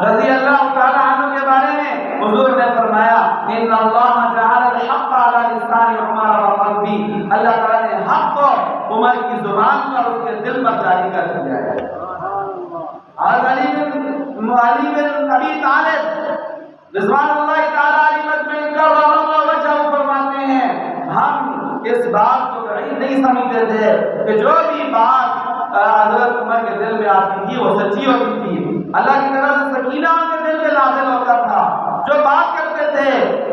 رضی اللہ تعالی عنہ کے بارے میں حضور نے فرمایا ان اللہ جعل الحق علی لسان عمر وقلبی، اللہ تعالی نے حق کو عمر کی زبان پر اس کے دل پر جاری کر دیا ہے۔ اور علی بن ابی طالب رضوان اللہ تعالی علیہ مجمعین کا وجہ فرماتے ہیں ہم اس بات کو بعید نہیں سمجھتے تھے کہ جو بھی بات حضرت عمر کے دل میں آتی تھی وہ سچی ہوتی تھی، اللہ کی طرف سے سکینہ ان کے دل میں نازل ہوتا تھا، جو بات کرتے تھے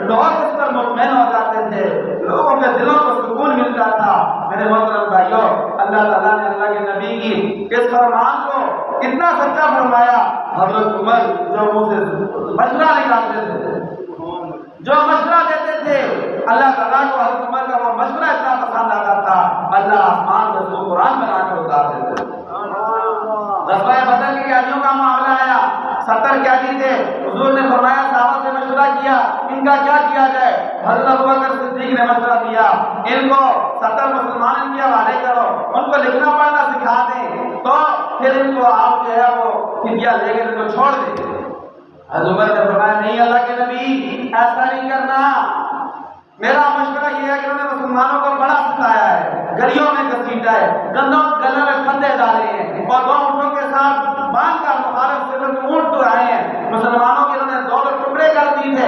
لوگ اس پر مطمئن ہو جاتے تھے، لوگوں کے دلوں کو سکون ملتا تھا۔ میرے محترم بھائیوں، اللہ تعالیٰ نے اللہ کے نبی کی اس فرمان کو اتنا سچا فرمایا، حضرت عمر جو منہ سے مشورہ نکالتے تھے، جو مشورہ دیتے تھے، اللہ تعالیٰ کو حضرت عمر کا وہ مشورہ اتنا پسند آتا تھا، اللہ آسمان کو اس کو قرآن بنا کر اتار دیتے تھے۔ غزوہ بدر کے قیدیوں کا معاملہ آیا، 70 قیدی تھے، حضور نے فرمایا صحابہ سے مشورہ کیا ان کا کیا کیا جائے، حضرت ابوبکر صدیق نے مشورہ دیا ان کو 70 مسلمان کے حوالے کرو، ان کو لکھنا پڑھنا سکھا دیں، تو پھر ان کو آپ جو ہے وہ فدیہ لے کر ان کو چھوڑ دیں۔ حضرت عمر نے فرمایا نہیں اللہ کے نبی ایسا نہیں کرنا، میرا مشورہ یہ ہے کہ انہوں نے مسلمانوں کو بڑا ستایا ہے، گلیوں میں گھسیٹا ہے، گلوں میں پھندے ڈالے ہیں اور 2 اونٹوں کے ساتھ باندھ کر مخالف سے اونٹ دہائے ہیں، مسلمانوں کے انہوں نے 2 ٹکڑے کر دیے تھے،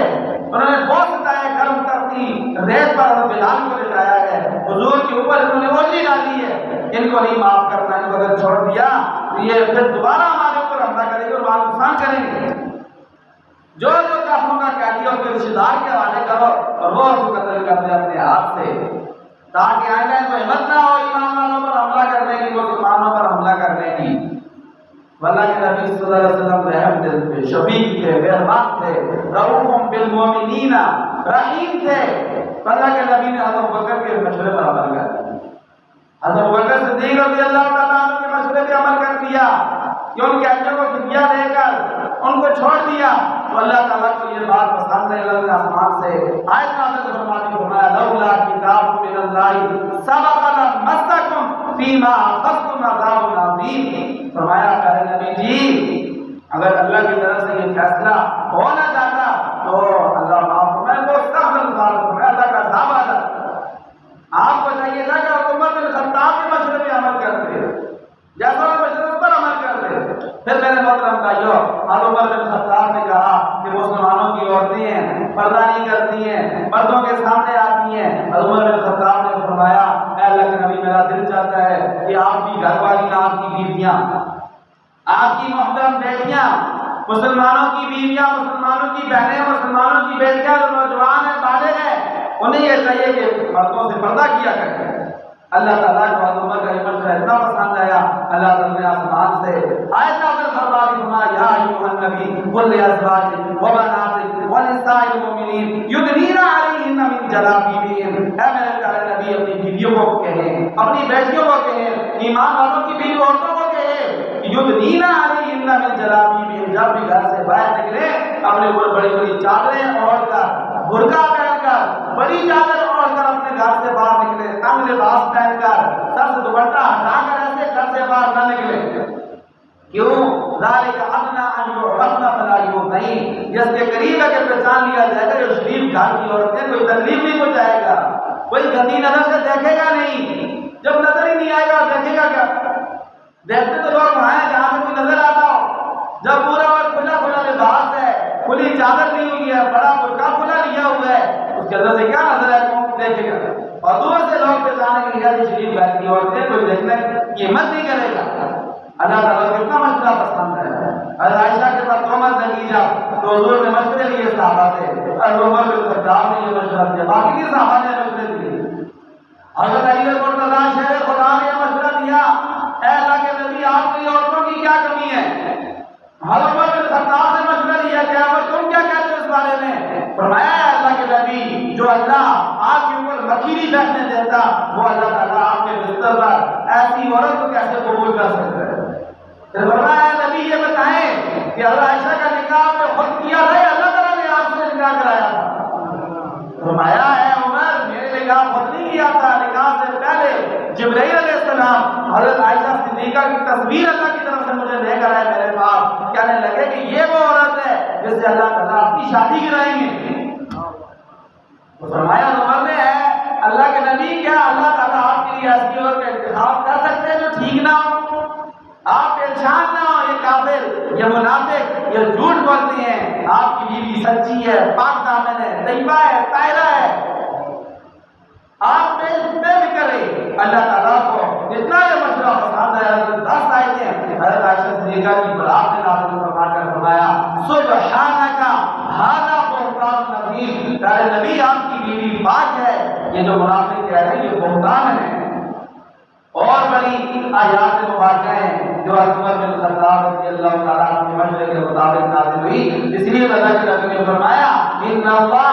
انہوں نے بہت ستایا، گرم کرتی ریت پر انہوں نے بلال کو لٹایا ہے، حضور کے اوپر انہوں نے اوجھی ڈالی ہے، ان کو نہیں معاف کرنا، ان کو اگر چھوڑ دیا تو یہ پھر دوبارہ ہمارے اوپر حملہ کریں گے اور مال نقصان کریں گے، جو کافروں کا قیدی اور رشتہ دار کے حوالے کرو اور وہ اس کو قتل کر دے اپنے ہاتھ سے، تاکہ آئندہ ان کو ہمت نہ ہو ایمان والوں پر حملہ کرنے کی، مسلمانوں پر حملہ کرنے کی۔ اللہ کے نبی صلی اللہ علیہ وسلم رحم دل تھے، شفیق تھے، مہربان تھے، رؤوف بالمؤمنین، رحیم تھے، اللہ کے نبی نے حضرت ابوبکر کے مشورے پر عمل کر دیا، حضرت ابوبکر صدیق رضی اللہ تعالیٰ عنہ کے مشورے پر عمل کر دیا کہ ان قیدیوں کو فدیہ دے کر ان کو چھوڑ دیا، تو اللہ تعالیٰ کو یہ بات پسند ہے، اللہ نے آسمان سے آیت نازل فرمائی، فرمایا لولا کتاب من اللہ سبق لمسکم فیما اخذتم عذاب عظیم، فرمایا پیارے نبی جی اگر اللہ کی طرف سے یہ فیصلہ ہونا چاہتا تو اللہ معاف فرمائے، وہ سخت الفاظ فرمایا اللہ کا عذاب آ جاتا، آپ کو چاہیے تھا کہ عمر بن خطاب کے مشورے پہ عمل کرتے، جیسا مشورے پر عمل کرتے۔ پھر میرے محترم بھائیوں، عمر بن خطاب نے کہا کہ مسلمانوں کی عورتیں ہیں پردہ نہیں کرتی ہیں، مردوں کے سامنے آتی ہیں، عمر بن خطاب نے فرمایا اے اللہ کے نبی میرا دل چاہتا ہے کہ آپ کی گھر والیاں، آپ کی بیویاں، آپ کی محترم بیٹیاں، مسلمانوں کی بیویاں، مسلمانوں کی بہنیں، مسلمانوں کی بیٹیاں جو نوجوان ہیں، بالغ ہیں، انہیں یہ چاہیے کہ مردوں سے پردہ کیا کریں۔ اللہ تعالیٰ کو حضرت عمر کا یہ مشورہ اتنا پسند آیا، اللہ تعالیٰ نے آسمان سے آیت نازل فرمائی، فرمایا یا ایھا النبی قل لازواجک وبناتک ونساء المؤمنین یدنین علیہن من جلابیبہن، اے میرے پیارے نبی اپنی بیویوں کو کہیں، اپنی بیٹیوں کو کہیں، ایمان والوں کی بیوی عورتوں کو کہیں یدنین علیہن من جلابیبہن، جب بھی گھر سے باہر نکلے اپنے اوپر بڑی بڑی چادریں اوڑھ کر، برقع پہن کر، بڑی چادر اوڑھ کر اپنے گھر سے باہر نکلے، تنگ لباس پہن کر، سر سے دوپٹہ ہٹا کر ایسے گھر سے باہر نہ نکلے، کیوں؟ ذالک ادنیٰ ان یعرفن فلا یؤذین، جس کے قریب ہے کہ پہچان لیا جائے گا یہ شریف گھر کی عورتیں، کوئی تکلیف نہیں پہنچائے گا، کوئی گندی نظر سے دیکھے گا نہیں، جب نظر ہی نہیں آئے گا دیکھے گا کیا؟ دیکھتے تو لوگ وہاں ہیں جہاں سے کوئی نظر آتا ہو، جب پورا اور کھلا کھلا لباس ہے، کھلی چادر لی ہوئی ہے، بڑا برقع کھلا لیا ہوا ہے، اس کے اندر سے کیا نظر ہے کون دیکھے گا؟ اور دور سے لوگ پہچانے کے لیے شریف گھر کی عورتیں کوئی دیکھنے کی ہمت نہیں کرے گا۔ اللہ تعالیٰ کو اتنا مشورہ پسند ہے۔ حضرت عائشہ کے پاس تومت نتیجہ تو حضور نے مشورے لیے صحابہ سے، اور عمر بن خطاب نے یہ مشورہ دیا، باقی بھی صحابہ نے مشورے دیے۔ حضرت علی المرتضیٰ شیر خدا نے یہ مشورہ دیا، اے اللہ کے نبی آپ کی عورتوں کی کیا کمی ہے؟ حضرت عمر بن خطاب سے مشورہ لیا کہ تم کیا کہتے ہو اس بارے میں؟ فرمایا ہے اللہ کے نبی جو اللہ آپ کے اوپر مکھی نہیں بیٹھنے دیتا وہ اللہ تعالیٰ آپ کے بستر پر ایسی عورت کو کیسے قبول کر سکتا ہے؟ پھر فرمایا ہے نبی یہ بتائیں کہ حضرت عائشہ کا نکاح آپ نے خود کیا ہے اللہ تعالیٰ نے آپ سے نکاح کرایا تھا؟ فرمایا ہے عمر میرے نکاح خود نہیں کیا تھا، نکاح سے پہلے جبرائیل علیہ السلام حضرت عائشہ صدیقہ کی تصویر اللہ کی طرف سے مجھے لے کر آئے میرے پاس، کہنے لگے کہ یہ وہ عورت جس سے اللہ تعالیٰ آپ کی شادی کرائیں گے۔ تو فرمایا عمر نے ہے اللہ کے نبی کیا اللہ تعالیٰ آپ کے لیے ایسی عورت کا انتخاب کر سکتے ہیں جو ٹھیک نہ ہو، آپ پریشان نہ ہو، یہ کافر یہ منافق یہ جھوٹ بولتے ہیں، آپ کی بیوی سچی ہے، پاک دامن ہے، طیبہ ہے، طاہرہ ہے، آپ بے فکر رہے۔ اللہ تعالیٰ کو جتنا یہ مشورہ پسند ہے، حضرت 10 آیتیں حضرت عائشہ صدیقہ کی برات نے نازل فرما کر فرمایا سبحانک ھذا بہتان عظیم، پیارے نبی آپ کی بیوی پاک ہے، یہ جو منافق کہہ رہے ہیں یہ بہتان ہے۔ اور بڑی آیات مبارکہ ہیں جو عمر بن خطاب رضی اللہ تعالیٰ عنہ کے مشورے کے مطابق نازل ہوئی، اس لیے اللہ کے نبی نے فرمایا ان اللہ